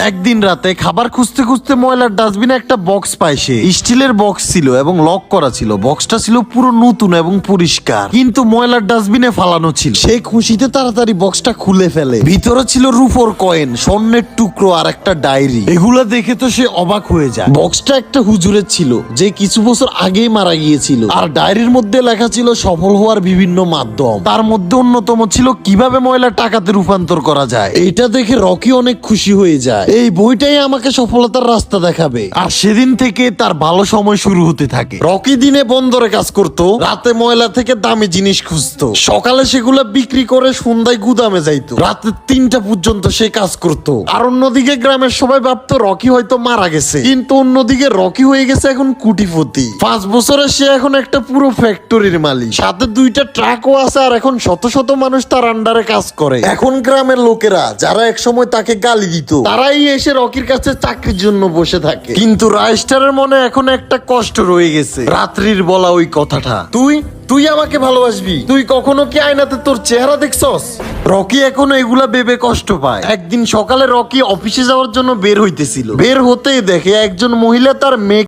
একদিন রাতে খাবার খুঁজতে খুঁজতে ময়লার ডাস্টবিনে একটা বক্স পায় সে। স্টিলের বক্স ছিল এবং লক করা ছিল। বক্সটা ছিল পুরো নতুন এবং পরিষ্কার, কিন্তু ময়লার ডাস্টবিনে ফালানো ছিল। সে খুশিতে তাড়াতাড়ি বক্সটা খুলে ফেলে। ভিতরে ছিল রূপোর কয়েন, স্বর্ণের টুকরো আর একটা ডায়েরি। এগুলা দেখে তো সে অবাক হয়ে যায়। বক্সটা একটা হুজুরের ছিল যে কিছু বছর আগেই মারা গিয়েছিল, আর ডায়েরির মধ্যে লেখা ছিল সফল হওয়ার বিভিন্ন মাধ্যম। তার মধ্যে অন্যতম ছিল কিভাবে ময়লা টাকাতে রূপান্তর করা যায়। এটা দেখে রকি অনেক খুশি হয়ে যায়। এই বইটাই আমাকে সফলতার রাস্তা দেখাবে। আর সেদিন থেকে তার ভালো সময় শুরু হতে থাকে। রকি দিনে বন্দরে কাজ করত, রাতে ময়লা থেকে দামি জিনিস খুঁজতো। সকালে সেগুলো বিক্রি করে সন্ধ্যায় গুদামে যাইতো। রাতে 3টা পর্যন্ত সে কাজ করত। আর অন্যদিকে গ্রামের সবাই ভাবতো রকি হয়তো মারা গেছে, কিন্তু অন্যদিকে রকি হয়ে গেছে এখন কোটিপতি। 5 বছরে সে এখন একটা পুরো ফ্যাক্টরির মালিক, সাথে 2টা ট্রাকও আছে। আর এখন শত শত মানুষ তার আন্ডারে কাজ করে। এখন গ্রামের লোকেরা যারা একসময় তাকে গালি দিত, তারাই এসে রকির কাছে চাকরির জন্য বসে থাকে। কিন্তু রাইস্টারের মনে এখন একটা কষ্ট রয়ে গেছে, রাত্রির বলা ওই কথাটা, তুই আমাকে ভালোবাসবি, তুই কখনো কি আয়নাতে তোর চেহারা দেখছস? রকি এখনো এগুলা ভেবে কষ্ট পায়। একদিন সকালে রকি অফিসে যাওয়ার জন্য বের হইতেছিল। বের হতেই দেখে একজন মহিলা তার মেয়ে